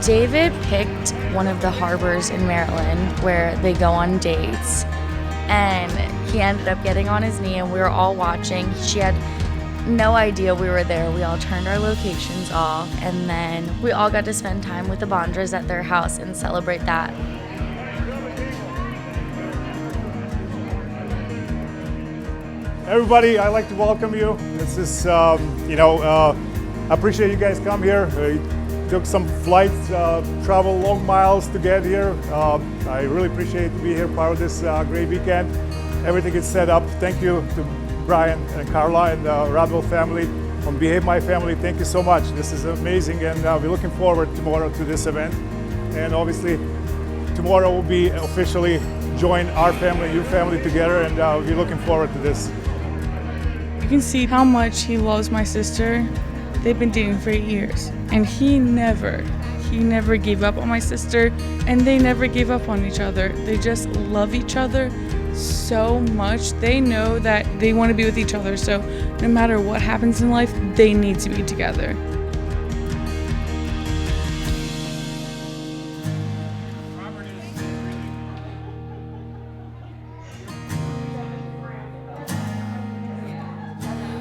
David picked one of the harbors in Maryland where they go on dates, and he ended up getting on his knee, and we were all watching. She had no idea we were there. We all turned our locations off, and then we all got to spend time with the Bondras at their house and celebrate that. Everybody, I'd like to welcome you. This is, I appreciate you guys come here. Took some flights, traveled long miles to get here. I really appreciate to be here, part of this great weekend. Everything is set up. Thank you to Brian and Carla and the Rodwell family. On Behave My Family, thank you so much. This is amazing, and we're looking forward tomorrow to this event. And obviously, tomorrow will be officially join our family, your family together, and we're looking forward to this. You can see how much he loves my sister. They've been dating for 8 years, and he never gave up on my sister, and they never gave up on each other. They just love each other so much. They know that they want to be with each other, so no matter what happens in life, they need to be together.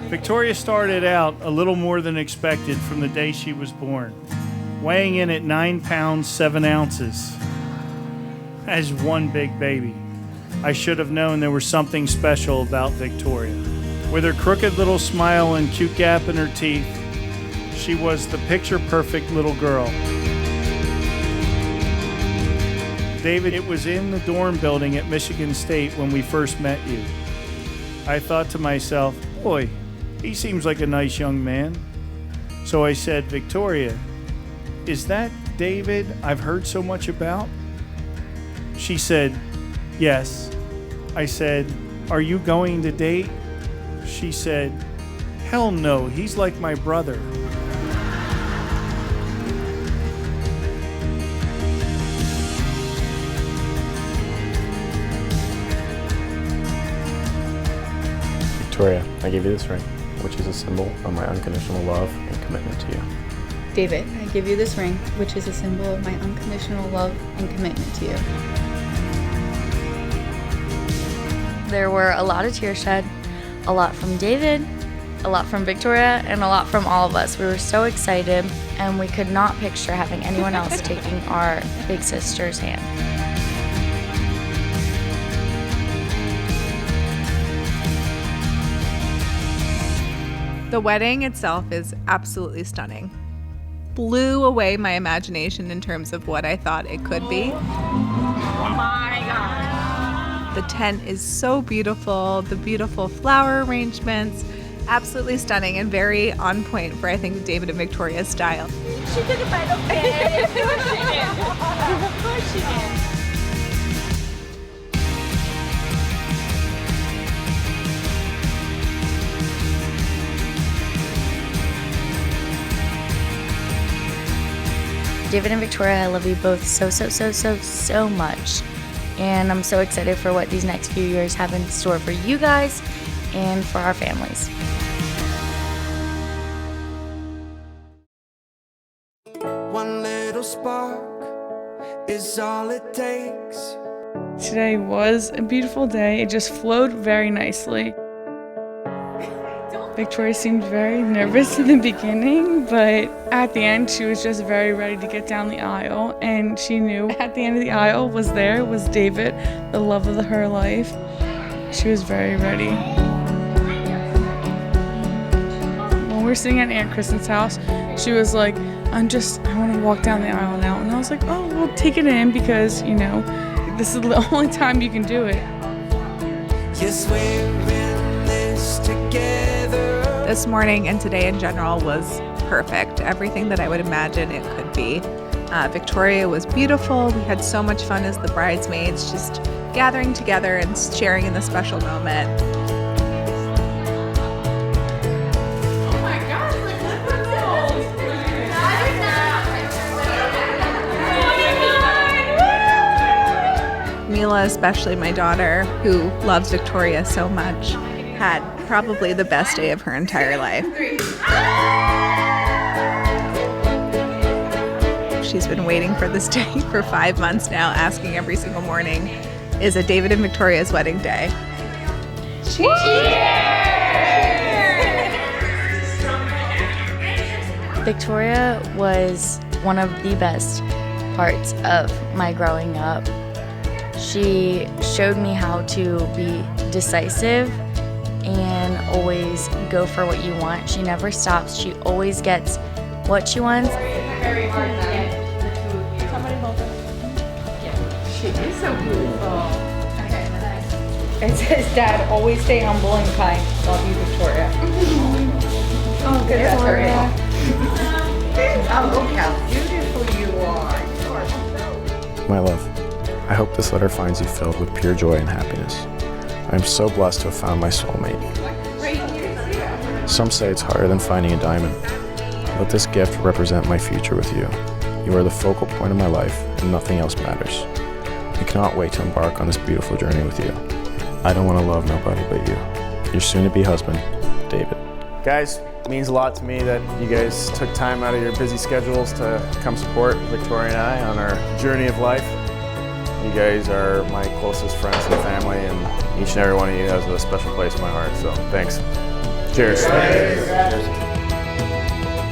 Victoria started out a little more than expected from the day she was born, weighing in at 9 pounds 7 ounces as one big baby. I should have known there was something special about Victoria. With her crooked little smile and cute gap in her teeth, she was the picture-perfect little girl. David, it was in the dorm building at Michigan State when we first met you. I thought to myself, boy, he seems like a nice young man. So I said, Victoria, is that David I've heard so much about? She said, yes. I said, are you going to date? She said, hell no, he's like my brother. Victoria, I give you this ring, which is a symbol of my unconditional love and commitment to you. David, I give you this ring, which is a symbol of my unconditional love and commitment to you. There were a lot of tears shed, a lot from David, a lot from Victoria, and a lot from all of us. We were so excited, and we could not picture having anyone else taking our big sister's hand. The wedding itself is absolutely stunning. Blew away my imagination in terms of what I thought it could be. Oh my God. The tent is so beautiful, the beautiful flower arrangements, absolutely stunning and very on point for, I think, David and Victoria's style. She took a bite of it. Of course she did. Of course she did. David and Victoria, I love you both so much. And I'm so excited for what these next few years have in store for you guys and for our families. One little spark is all it takes. Today was a beautiful day. It just flowed very nicely. Victoria seemed very nervous in the beginning, but at the end she was just very ready to get down the aisle, and she knew at the end of the aisle was David, the love of her life. She was very ready. When we were sitting at Aunt Kristen's house, she was like, I want to walk down the aisle now. And I was like, oh, well, take it in because, this is the only time you can do it. Yes, we're in this together. This morning and today in general was perfect. Everything that I would imagine it could be. Victoria was beautiful. We had so much fun as the bridesmaids, just gathering together and sharing in the special moment. Oh my gosh, Mila, especially my daughter, who loves Victoria so much, had probably the best day of her entire life. she's been waiting for this day for 5 months now, asking every single morning, is it David and Victoria's wedding day? Victoria was one of the best parts of my growing up. She showed me how to be decisive and always go for what you want. She never stops. She always gets what she wants. Very hard now. Somebody hold her. She is so beautiful. It says, Dad, always stay humble and kind. Love you, Victoria. Oh, good, Victoria. Oh, look how beautiful you are. My love, I hope this letter finds you filled with pure joy and happiness. I am so blessed to have found my soulmate. Some say it's harder than finding a diamond. Let this gift represent my future with you. You are the focal point of my life, and nothing else matters. I cannot wait to embark on this beautiful journey with you. I don't want to love nobody but you. Your soon-to-be husband, David. Guys, it means a lot to me that you guys took time out of your busy schedules to come support Victoria and I on our journey of life. You guys are my closest friends and family, and each and every one of you has a special place in my heart, so thanks. Cheers.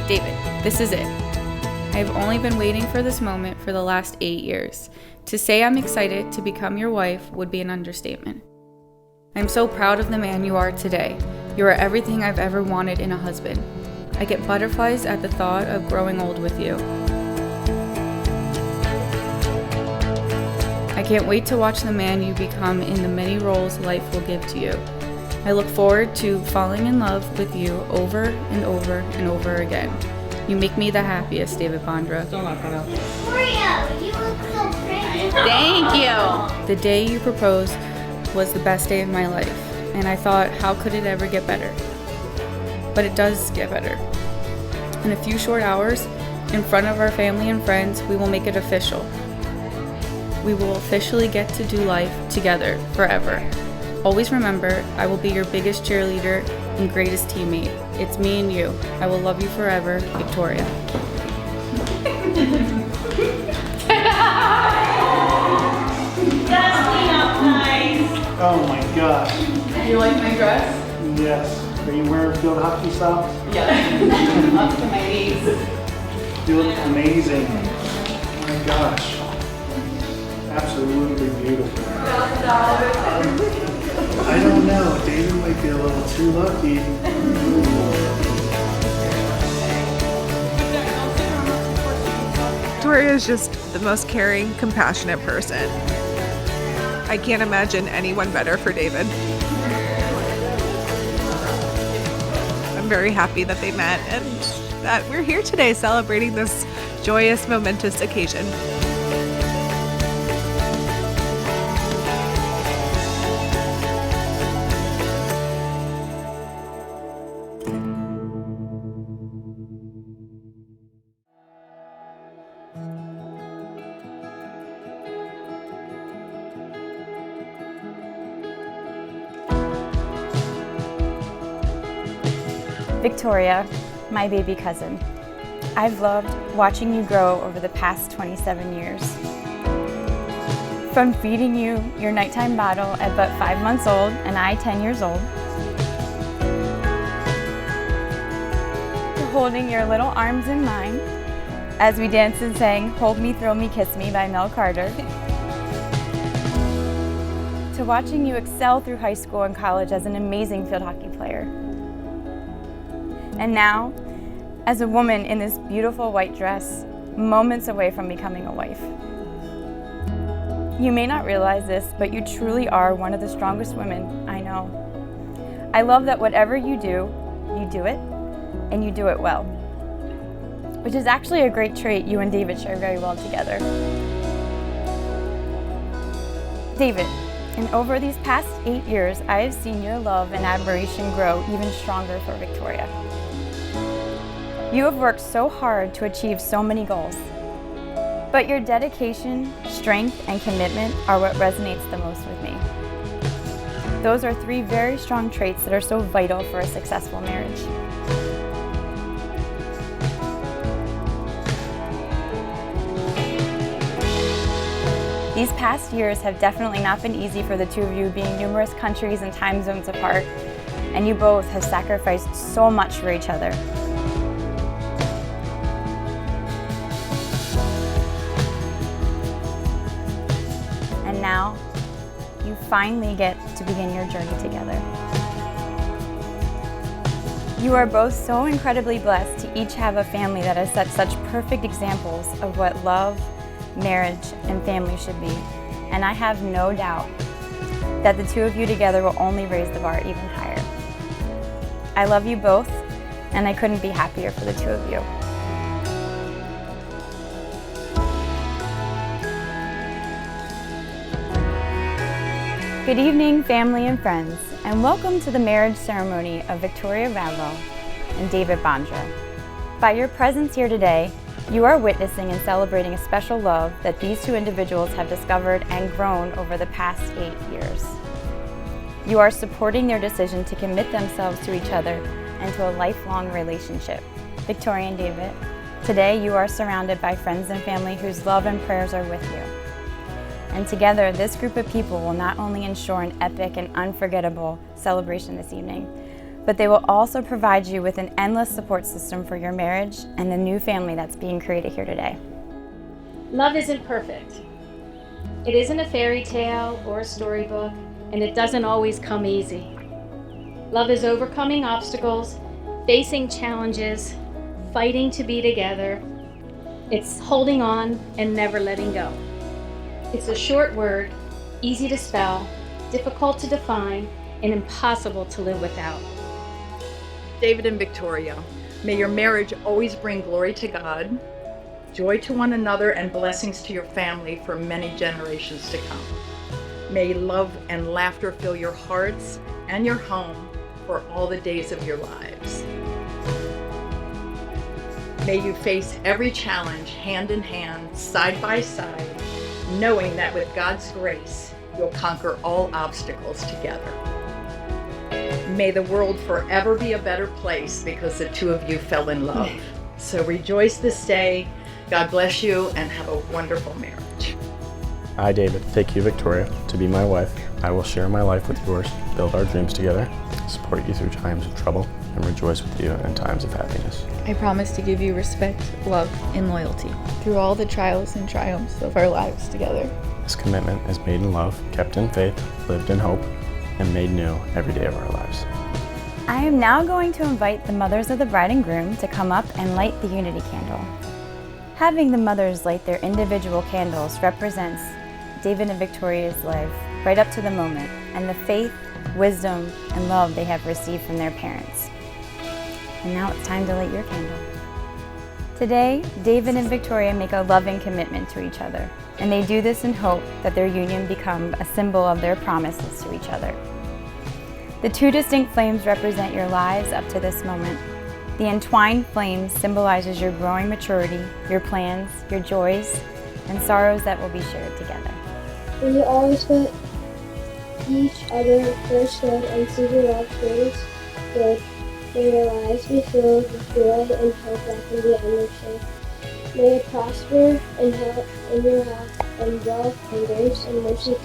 David, this is it. I have only been waiting for this moment for the last 8 years. To say I'm excited to become your wife would be an understatement. I'm so proud of the man you are today. You are everything I've ever wanted in a husband. I get butterflies at the thought of growing old with you. I can't wait to watch the man you become in the many roles life will give to you. I look forward to falling in love with you over and over and over again. You make me the happiest, David Bondra. Victoria, you look so pretty. Thank you! The day you proposed was the best day of my life, and I thought, how could it ever get better? But it does get better. In a few short hours, in front of our family and friends, we will make it official. We will officially get to do life together forever. Always remember, I will be your biggest cheerleader and greatest teammate. It's me and you. I will love you forever, Victoria. Oh my gosh. You like my dress? Yes. Are you wearing field hockey socks? Yeah. Up to my knees. You look amazing. Oh my gosh. Absolutely beautiful. I don't know. David might be a little too lucky. Victoria is just the most caring, compassionate person. I can't imagine anyone better for David. I'm very happy that they met and that we're here today celebrating this joyous, momentous occasion. Victoria, my baby cousin. I've loved watching you grow over the past 27 years. From feeding you your nighttime bottle at but 5 months old and I 10 years old, to holding your little arms in mine as we danced and sang Hold Me, Thrill Me, Kiss Me by Mel Carter, to watching you excel through high school and college as an amazing field hockey player. And now, as a woman in this beautiful white dress, moments away from becoming a wife. You may not realize this, but you truly are one of the strongest women I know. I love that whatever you do it, and you do it well. Which is actually a great trait you and David share very well together. David, and over these past 8 years, I have seen your love and admiration grow even stronger for Victoria. You have worked so hard to achieve so many goals, but your dedication, strength, and commitment are what resonates the most with me. Those are 3 very strong traits that are so vital for a successful marriage. These past years have definitely not been easy for the two of you, being numerous countries and time zones apart, and you both have sacrificed so much for each other. And now, you finally get to begin your journey together. You are both so incredibly blessed to each have a family that has set such perfect examples of what love, marriage, and family should be. And I have no doubt that the two of you together will only raise the bar even higher. I love you both, and I couldn't be happier for the two of you. Good evening, family and friends, and welcome to the marriage ceremony of Victoria Radlow and David Bondra. By your presence here today, you are witnessing and celebrating a special love that these two individuals have discovered and grown over the past 8 years. You are supporting their decision to commit themselves to each other and to a lifelong relationship. Victoria and David, today you are surrounded by friends and family whose love and prayers are with you. And together, this group of people will not only ensure an epic and unforgettable celebration this evening, but they will also provide you with an endless support system for your marriage and the new family that's being created here today. Love isn't perfect. It isn't a fairy tale or a storybook, and it doesn't always come easy. Love is overcoming obstacles, facing challenges, fighting to be together. It's holding on and never letting go. It's a short word, easy to spell, difficult to define, and impossible to live without. David and Victoria, may your marriage always bring glory to God, joy to one another, and blessings to your family for many generations to come. May love and laughter fill your hearts and your home for all the days of your lives. May you face every challenge hand in hand, side by side, knowing that with God's grace, you'll conquer all obstacles together. May the world forever be a better place because the two of you fell in love. So rejoice this day. God bless you and have a wonderful marriage. I, David, take you, Victoria, to be my wife. I will share my life with yours, build our dreams together, support you through times of trouble, and rejoice with you in times of happiness. I promise to give you respect, love, and loyalty through all the trials and triumphs of our lives together. This commitment is made in love, kept in faith, lived in hope, and made new every day of our lives. I am now going to invite the mothers of the bride and groom to come up and light the unity candle. Having the mothers light their individual candles represents David and Victoria's life right up to the moment and the faith, wisdom, and love they have received from their parents. And now it's time to light your candle. Today, David and Victoria make a loving commitment to each other, and they do this in hope that their union become a symbol of their promises to each other. The two distinct flames represent your lives up to this moment. The entwined flame symbolizes your growing maturity, your plans, your joys, and sorrows that will be shared together. Will you always put each other first, good, and see your love things good? May your lives be filled with joy and hope that can be understood. May it prosper and help in your health and wealth and grace and mercy.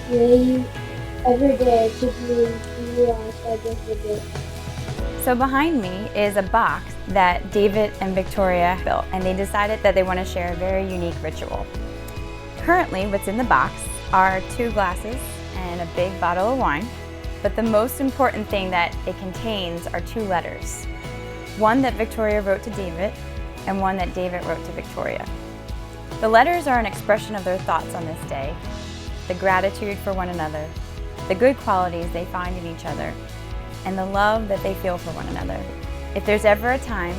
May you every day to be who you are by just a bit. So behind me is a box that David and Victoria built, and they decided that they want to share a very unique ritual. Currently, what's in the box are 2 glasses and a big bottle of wine, but the most important thing that it contains are 2 letters. One that Victoria wrote to David, and one that David wrote to Victoria. The letters are an expression of their thoughts on this day, the gratitude for one another, the good qualities they find in each other, and the love that they feel for one another. If there's ever a time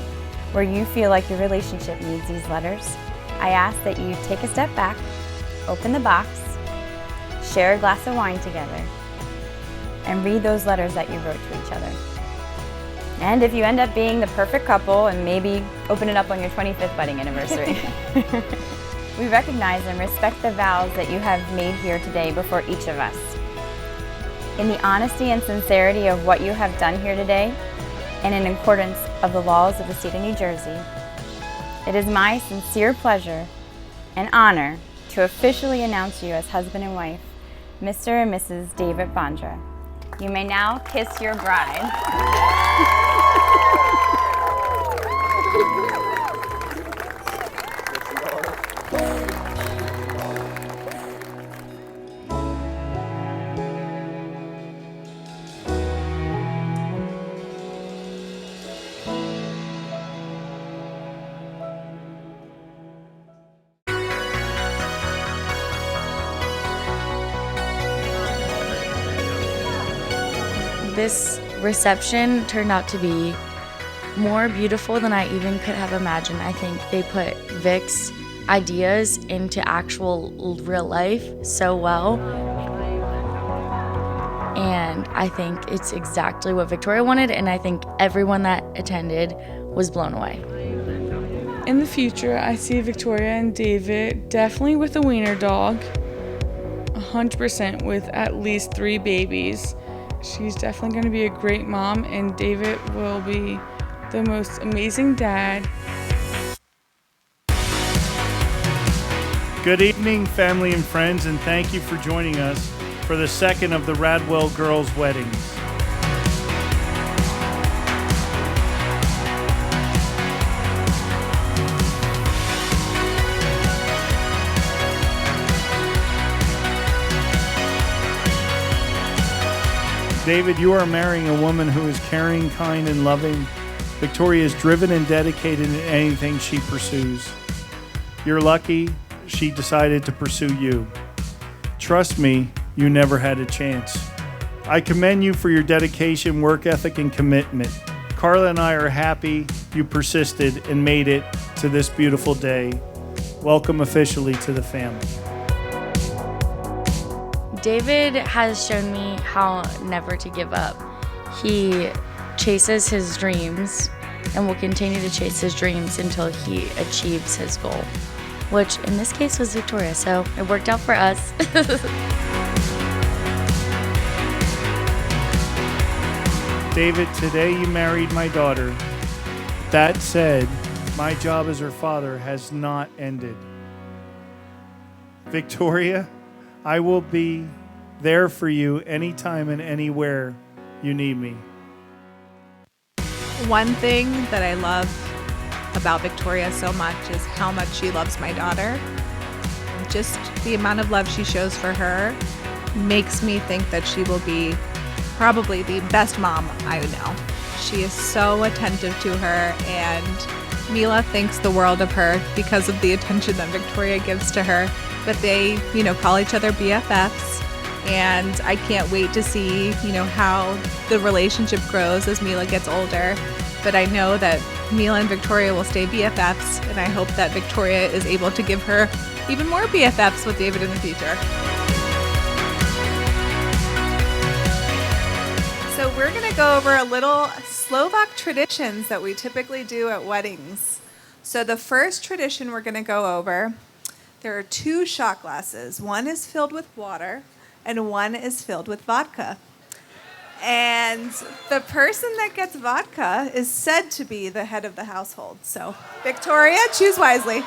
where you feel like your relationship needs these letters, I ask that you take a step back, open the box, share a glass of wine together, and read those letters that you wrote to each other. And if you end up being the perfect couple and maybe open it up on your 25th wedding anniversary, we recognize and respect the vows that you have made here today before each of us. In the honesty and sincerity of what you have done here today, and in accordance of the laws of the state of New Jersey, it is my sincere pleasure and honor to officially announce you as husband and wife, Mr. and Mrs. David Bondra. You may now kiss your bride. This reception turned out to be more beautiful than I even could have imagined. I think they put Vic's ideas into actual real life so well. And I think it's exactly what Victoria wanted, and I think everyone that attended was blown away. In the future, I see Victoria and David definitely with a wiener dog, 100% with at least 3 babies. She's definitely going to be a great mom, and David will be the most amazing dad. Good evening, family and friends, and thank you for joining us for the second of the Radwell girls' weddings. David, you are marrying a woman who is caring, kind, and loving. Victoria is driven and dedicated in anything she pursues. You're lucky she decided to pursue you. Trust me, you never had a chance. I commend you for your dedication, work ethic, and commitment. Carla and I are happy you persisted and made it to this beautiful day. Welcome officially to the family. David has shown me how never to give up. He chases his dreams and will continue to chase his dreams until he achieves his goal, which in this case was Victoria, so it worked out for us. David, today you married my daughter. That said, my job as her father has not ended. Victoria, I will be there for you anytime and anywhere you need me. One thing that I love about Victoria so much is how much she loves my daughter. Just the amount of love she shows for her makes me think that she will be probably the best mom I know. She is so attentive to her, and Mila thinks the world of her because of the attention that Victoria gives to her. But they, call each other BFFs, and I can't wait to see, how the relationship grows as Mila gets older. But I know that Mila and Victoria will stay BFFs, and I hope that Victoria is able to give her even more BFFs with David in the future. So we're going to go over a little Slovak traditions that we typically do at weddings. So the first tradition we're going to go over, there are 2 shot glasses. One is filled with water and one is filled with vodka. And the person that gets vodka is said to be the head of the household. So Victoria, choose wisely.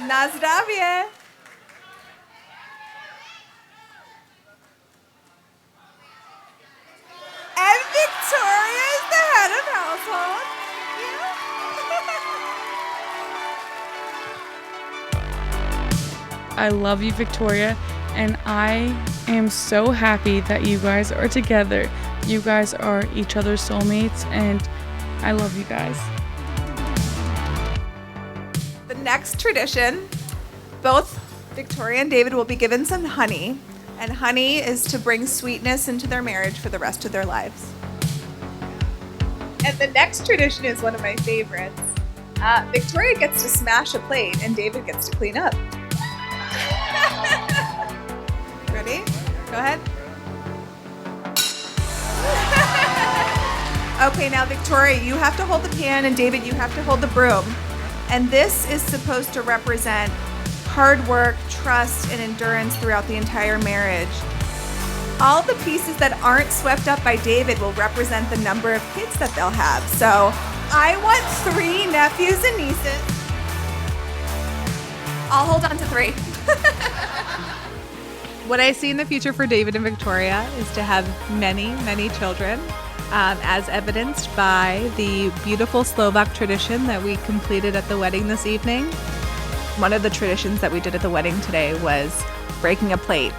Na zdravie. And Victoria is the head of household. I love you, Victoria, and I am so happy that you guys are together. You guys are each other's soulmates, and I love you guys. The next tradition, both Victoria and David will be given some honey, and honey is to bring sweetness into their marriage for the rest of their lives. And the next tradition is one of my favorites. Victoria gets to smash a plate, and David gets to clean up. Ready? Go ahead. Okay, now Victoria, you have to hold the pan, and David, you have to hold the broom. And this is supposed to represent hard work, trust, and endurance throughout the entire marriage. All the pieces that aren't swept up by David will represent the number of kids that they'll have. So I want 3 nephews and nieces. I'll hold on to 3. What I see in the future for David and Victoria is to have many, many children, as evidenced by the beautiful Slovak tradition that we completed at the wedding this evening. One of the traditions that we did at the wedding today was breaking a plate.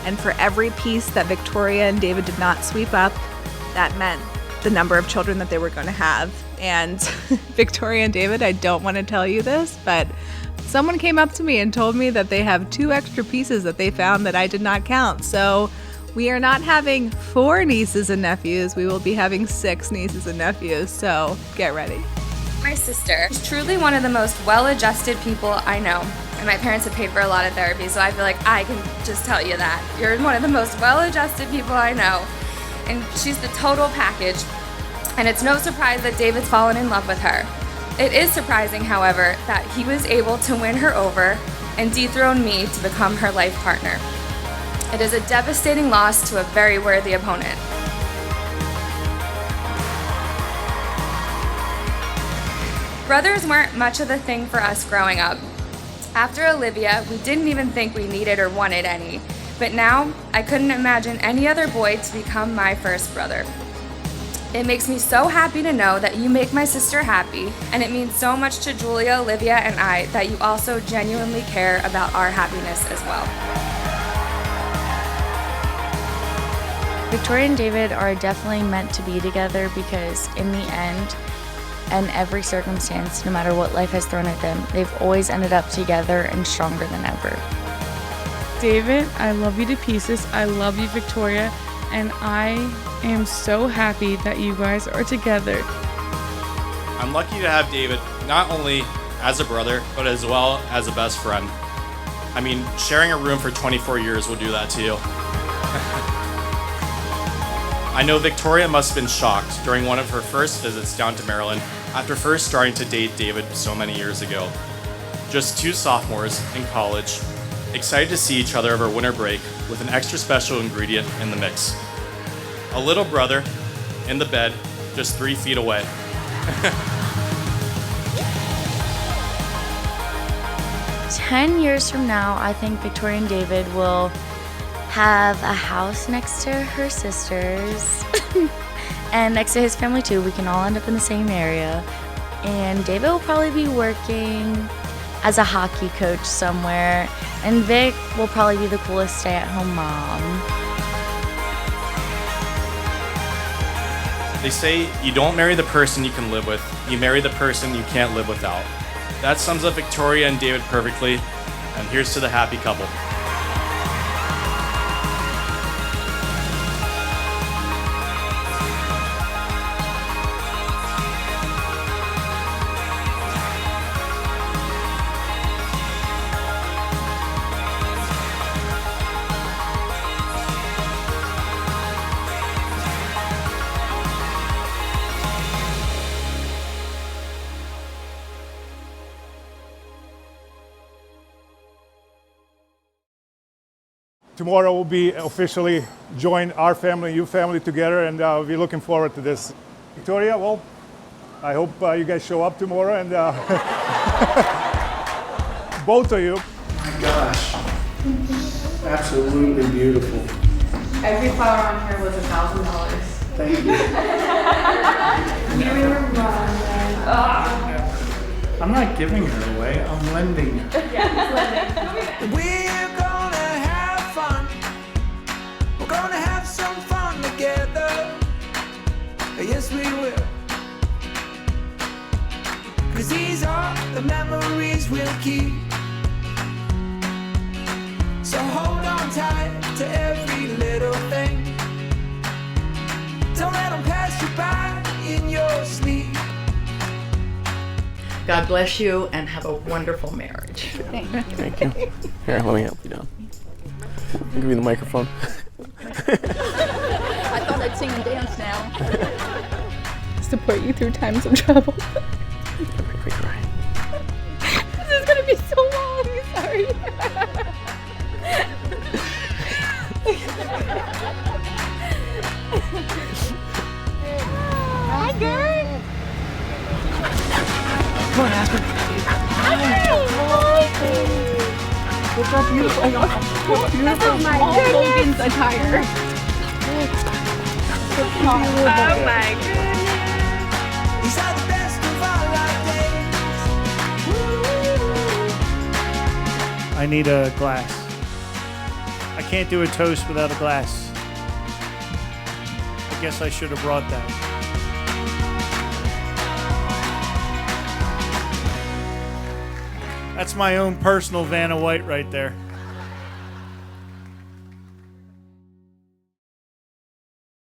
And for every piece that Victoria and David did not sweep up, that meant the number of children that they were going to have. And Victoria and David, I don't want to tell you this, but someone came up to me and told me that they have 2 extra pieces that they found that I did not count. So we are not having 4 nieces and nephews. We will be having 6 nieces and nephews. So get ready. My sister is truly one of the most well-adjusted people I know. And my parents have paid for a lot of therapy, so I feel like I can just tell you that. You're one of the most well-adjusted people I know. And she's the total package. And it's no surprise that David's fallen in love with her. It is surprising, however, that he was able to win her over and dethrone me to become her life partner. It is a devastating loss to a very worthy opponent. Brothers weren't much of a thing for us growing up. After Olivia, we didn't even think we needed or wanted any. But now, I couldn't imagine any other boy to become my first brother. It makes me so happy to know that you make my sister happy, and it means so much to Julia, Olivia, and I that you also genuinely care about our happiness as well. Victoria and David are definitely meant to be together because in the end, and every circumstance, no matter what life has thrown at them, they've always ended up together and stronger than ever. David, I love you to pieces. I love you, Victoria, and I am so happy that you guys are together. I'm lucky to have David not only as a brother, but as well as a best friend. I mean, sharing a room for 24 years will do that to you. I know Victoria must have been shocked during one of her first visits down to Maryland after first starting to date David so many years ago. Just 2 sophomores in college, excited to see each other over winter break with an extra special ingredient in the mix. A little brother in the bed, just 3 feet away. 10 years from now, I think Victoria and David will have a house next to her sisters and next to his family too. We can all end up in the same area. And David will probably be working as a hockey coach somewhere. And Vic will probably be the coolest stay-at-home mom. They say you don't marry the person you can live with, you marry the person you can't live without. That sums up Victoria and David perfectly, and here's to the happy couple. Tomorrow we'll be officially join our family, your family together, and we're looking forward to this. Victoria, well, I hope you guys show up tomorrow, and both of you. Oh my gosh, absolutely beautiful. Every flower on here was $1,000. Thank you. I'm not giving her away, I'm lending her. We're gonna have fun. We're gonna have some fun together. Yes, we will. 'Cause these are the memories we'll keep. So hold on tight to every little thing. Don't let them pass you by in your sleep. God bless you and have a wonderful marriage. Thank you. Here, let me help you down. I'll give you the microphone. I thought I'd sing and dance now. Support you through times of trouble. This is gonna be so long. Sorry. Hi, girl. Come on, Aspen. Hi. Look how beautiful. Beautiful. My Logan's attire. Oh my goodness. These are the best of all our days. I need a glass. I can't do a toast without a glass. I guess I should have brought that. That's my own personal Vanna White right there.